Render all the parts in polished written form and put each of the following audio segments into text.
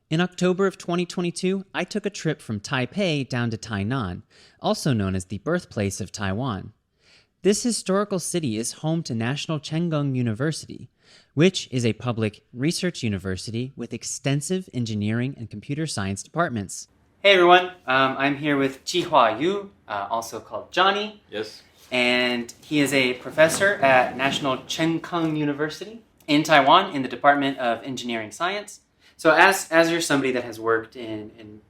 In October of 2022, I took a trip from Taipei down to Tainan, also known as the birthplace of Taiwan. This historical city is home to National Cheng Kung University, which is a public research university with extensive engineering and computer science departments. Hey everyone, I'm here with Chi-Hua Yu, also called Jonny. Yes. And he is a professor at National Cheng Kung University in Taiwan in the Department of Engineering Science. So as you're somebody that has worked in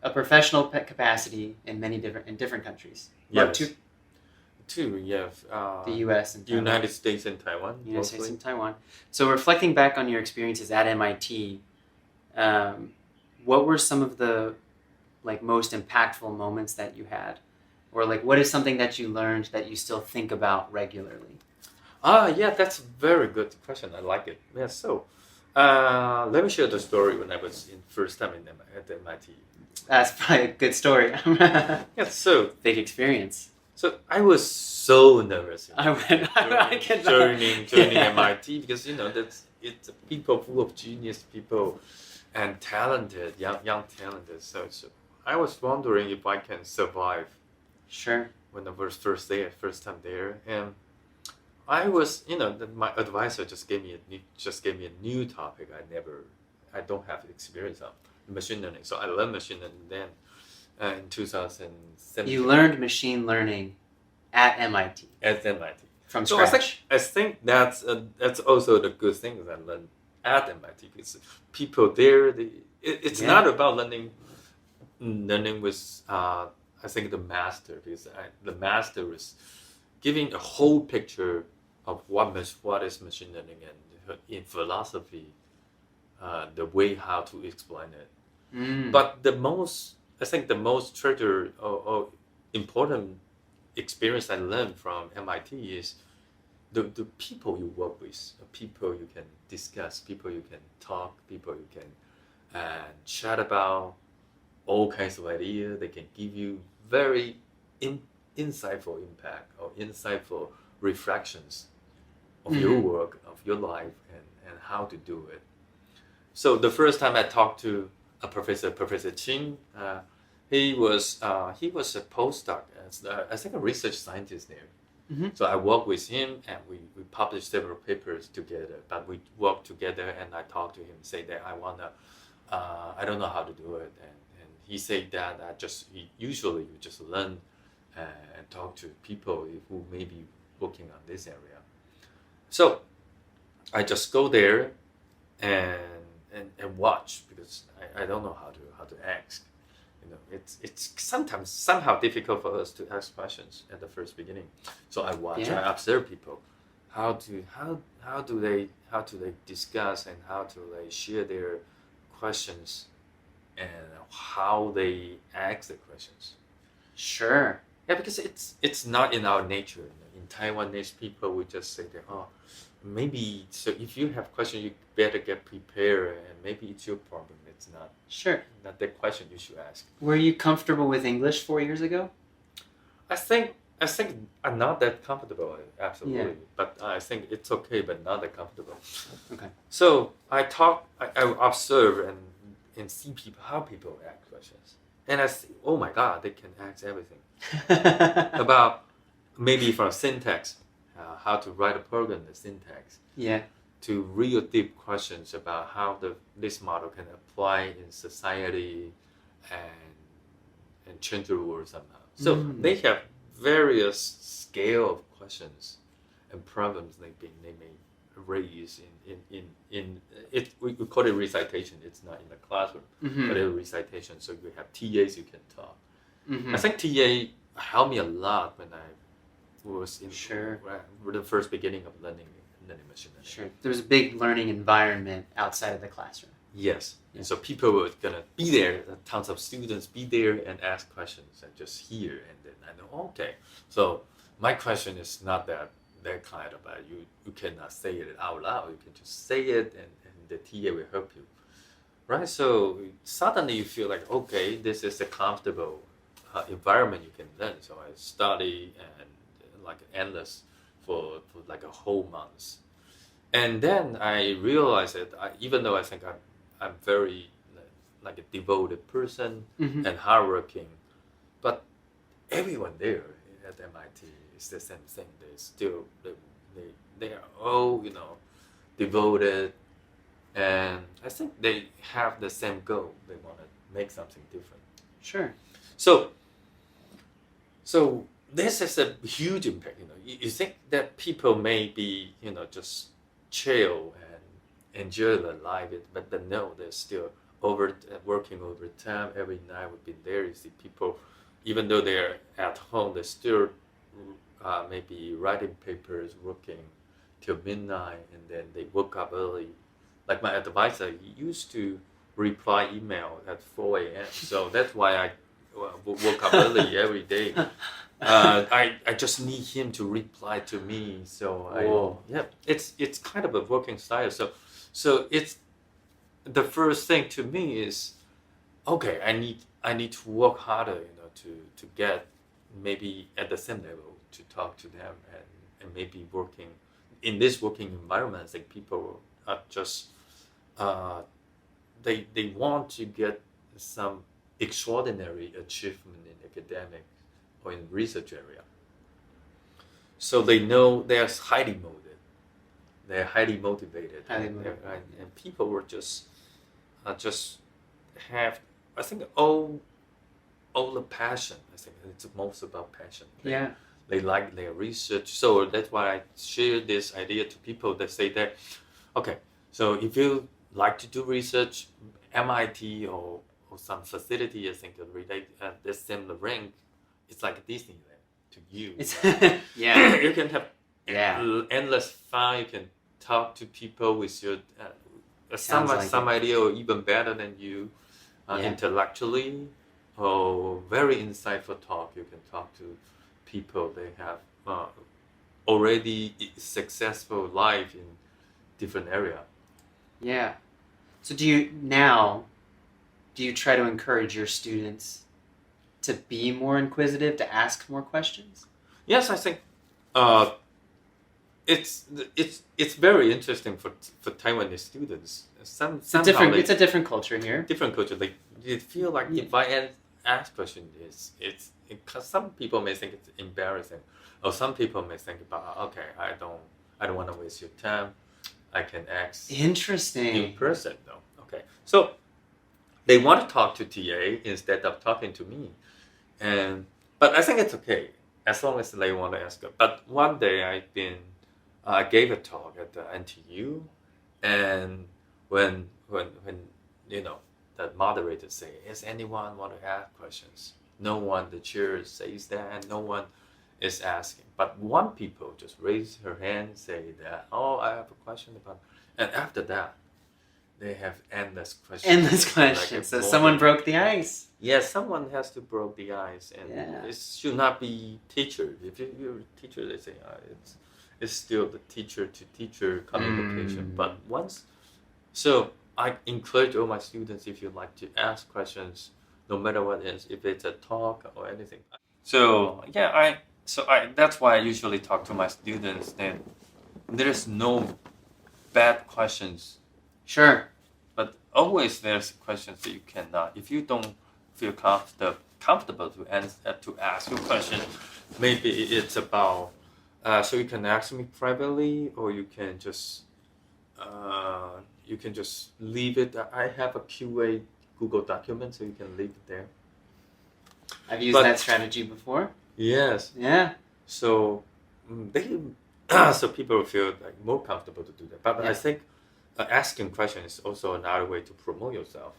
a professional capacity in many different countries. Yes. Two, you have the U.S. and Taiwan. United States and Taiwan. United States and Taiwan. So reflecting back on your experiences at MIT, what were some of the most impactful moments that you had? Or what is something that you learned that you still think about regularly? Yeah, that's a very good question. I like it. Yeah, so let me share the story when I was first time at MIT. That's probably a good story. Yeah, so big experience. So I was so nervous. Joining MIT because it's a people full of genius people and talented, young talented. So I was wondering if I can survive. Sure. When I was first time there, and I was, my advisor just gave me a new topic. I don't have experience on machine learning, so I learned machine learning then in 2007. You learned machine learning at MIT. At MIT from scratch. I think that's also the good thing that I learned at MIT because people there, it's not about learning with. I think the master, because the master is giving a whole picture of what is machine learning and in philosophy, the way how to explain it. But the most treasure or important experience I learned from MIT is the people you work with, people you can discuss, people you can talk, people you can chat about. All kinds of ideas. They can give you very insightful impact or insightful reflections of your work, of your life, and how to do it. So the first time I talked to a Professor Ching, he was a postdoc as I think a research scientist there. Mm-hmm. So I worked with him and we published several papers together. But we worked together and I talked to him, say that I don't know how to do it. And he said that usually you just learn and talk to people who may be working on this area. So I just go there and watch because I don't know how to ask. It's sometimes somehow difficult for us to ask questions at the first beginning. So I watch, I observe people, how do they discuss and how do they share their questions. And how they ask the questions. Sure. Yeah, because it's not in our nature. In Taiwanese people, we just say that, maybe, so if you have questions, you better get prepared, and maybe it's your problem. It's not. Sure. Not the question you should ask. Were you comfortable with English 4 years ago? I think I'm not that comfortable, absolutely. Yeah. But I think it's okay, but not that comfortable. Okay. So I observe and see how people ask questions. And I see, oh my God, they can ask everything. About maybe from syntax, how to write a program, the syntax. Yeah. To real deep questions about how this model can apply in society and change the world somehow. So they have various scale of questions and problems they may raise in it. We call it recitation. It's not in the classroom, but it's recitation. So you have TAs you can talk. I think TA helped me a lot when I was in the first beginning of learning machine learning. Sure, there was a big learning environment outside of the classroom. Yes, and so people were gonna be there. Tons of students be there and ask questions and just hear, and then I know okay. So my question is not that kind of you cannot say it out loud. You can just say it and the TA will help you, right? So suddenly you feel like, okay, this is a comfortable environment you can learn. So I study and like endless for like a whole month. And then I realized that even though I think I'm very like a devoted person Mm-hmm. and hardworking. But everyone there at MIT is the same thing. They are all devoted, and I think they have the same goal. They want to make something different. Sure. So this is a huge impact. You think that people may be just chill and enjoy their life, but no, they're still working overtime every night. We've been there. You see people, even though they're at home, they're still maybe writing papers, working till midnight, and then they woke up early. Like my advisor, he used to reply email at 4 a.m. So that's why I woke up early every day. I just need him to reply to me. So it's kind of a working style. So it's the first thing to me is, okay, I need to work harder, to get maybe at the same level to talk to them and maybe working in this working environment. I think people are just they want to get some extraordinary achievement in academic or in research area. So they know they are highly motivated. They're highly motivated. And people were just have, I think, all the passion. I think it's most about passion. They like their research. So that's why I share this idea to people that say that, okay, so if you like to do research, MIT or some facility, I think relate the similar rank, it's like Disneyland to you. You can have endless fun. You can talk to people with your some idea or even better than you intellectually, or very insightful talk. You can talk to people. They have already successful life in different area. Yeah. So do you try to encourage your students to be more inquisitive, to ask more questions? Yes, I think it's very interesting for Taiwanese students. It's a different culture here. Different culture. They feel like if I ask questions, it's because some people may think it's embarrassing, or some people may think about, okay, I don't want to waste your time. I can ask Interesting in person though. Okay, so they want to talk to TA instead of talking to me, but I think it's okay as long as they want to ask. But one day I gave a talk at the NTU, and when the moderator say, "Does anyone want to ask questions?" No one, the chair says that, and no one is asking. But one people just raise her hand, say that, "Oh, I have a question about," and after that, they have endless questions. So someone broke the ice. Yes, someone has to break the ice, and it should not be teacher. If you're a teacher, they say it's still the teacher to teacher communication. But so I encourage all my students, if you like to ask questions, no matter what it is, if it's a talk or anything. So that's why I usually talk to my students that there is no bad questions. Sure. But always there's questions that you cannot. If you don't feel comfortable to ask your question, maybe it's about so you can ask me privately, or you can just leave it. I have a QA Google document, so you can leave it there. I've used that strategy before. Yes. Yeah. So so people feel like more comfortable to do that. But I think asking questions is also another way to promote yourself.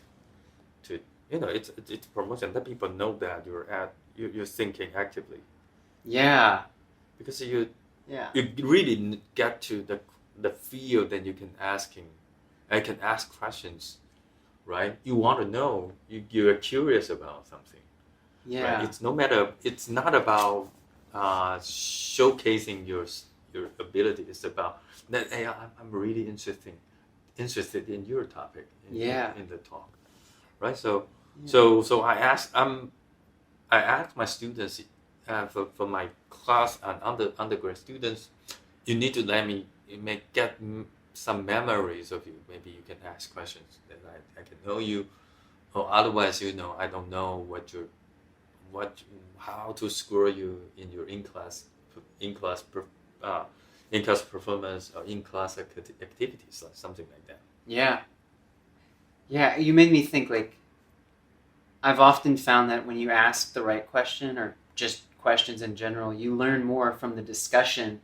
It's promotion. Let people know that you're thinking actively. Yeah. Because you really get to the field, then you can ask questions, right? You want to know. You're curious about something. Yeah. Right? It's not about showcasing your ability. It's about that. Hey, I'm really interested in your topic. In the talk, right? So I ask my students for my class and undergrad students, you need to let me get some memories of you. Maybe you can ask questions that I can know you, or otherwise, I don't know how to score you in your in-class performance or in-class activities, like something like that. Yeah, you made me think, like, I've often found that when you ask the right question, or just questions in general, you learn more from the discussion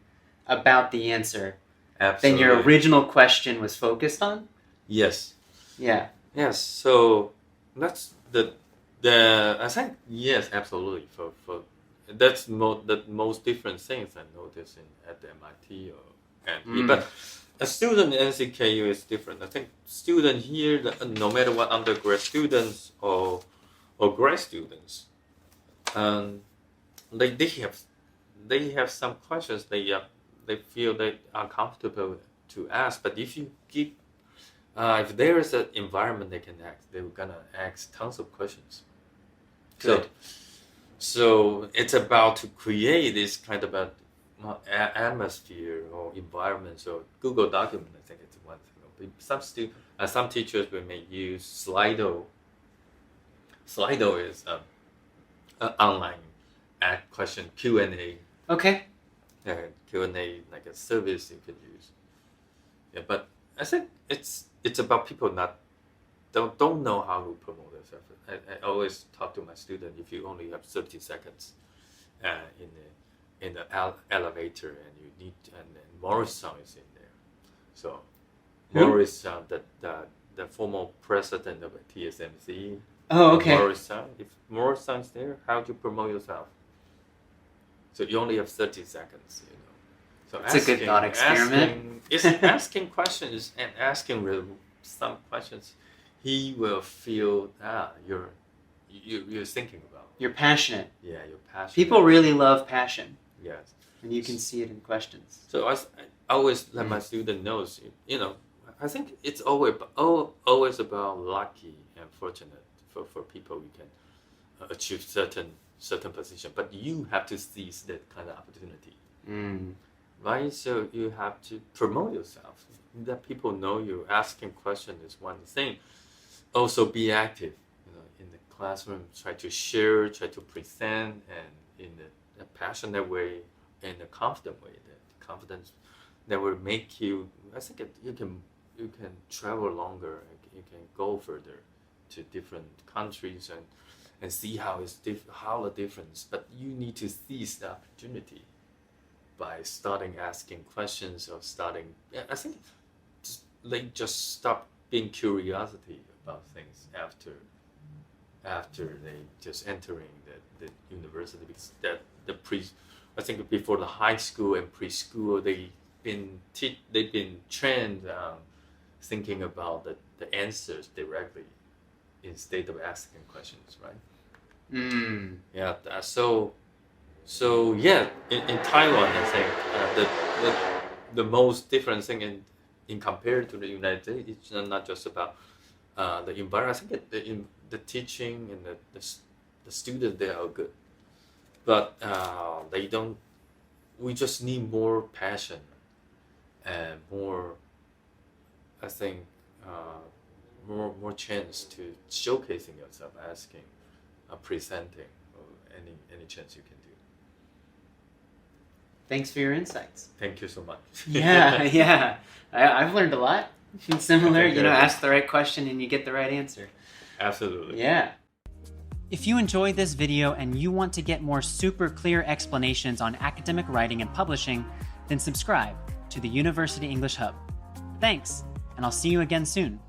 about the answer Absolutely. than your original question was focused on. Yes. Yeah. Yes. So that's the I think yes, absolutely. For that's the most different things I noticed at the MIT or NP. But a student in NCKU is different. I think student here, no matter what, undergrad students or grad students, they have some questions they feel they are comfortable to ask. But if you give if there is an environment they can ask, they're gonna ask tons of questions. Good. So it's about to create this kind of atmosphere or environment. So Google document, I think it's one thing. Some teachers will may use Slido. Slido is an online question Q&A. Okay. Q&A, like a service you could use. Yeah, but I think it's about people don't know how to promote themselves. I always talk to my student, if you only have 30 seconds in the elevator and Morrison is in there. So Morrison, the former president of TSMC. Oh, okay. Morrison. If Morrison's there, how do you promote yourself? So you only have 30 seconds, So it's a good thought experiment. Asking questions and asking some questions, he will feel you're thinking about. You're passionate. Yeah, you're passionate. People really love passion. Yes. And you can see it in questions. So I always let my student knows, I think it's always about lucky and fortunate for people who can achieve certain position, but you have to seize that kind of opportunity. Right? So you have to promote yourself. Let people know you. Asking questions is one thing. Also be active, in the classroom. Try to share, try to present, and in a passionate way, in a confident way. That confidence that will make you. I think you can travel longer. You can go further to different countries and see how the difference. But you need to seize the opportunity by starting asking questions or I think just stop being curiosity about things after they just entering the university, because I think before the high school and preschool they've been trained thinking about the answers directly instead of asking questions, right? Yeah. So yeah, in Taiwan, I think the most different thing in compared to the United States, it's not just about the environment. I think the teaching and the students, they are good, but they don't. We just need more passion and more. I think more chance to showcasing yourself, asking, presenting, or any chance you can do. Thanks for your insights. Thank you so much. Yeah. I've learned a lot. Similar, Okay. Ask the right question and you get the right answer. Absolutely. Yeah. If you enjoyed this video and you want to get more super clear explanations on academic writing and publishing, then subscribe to the University English Hub. Thanks, and I'll see you again soon.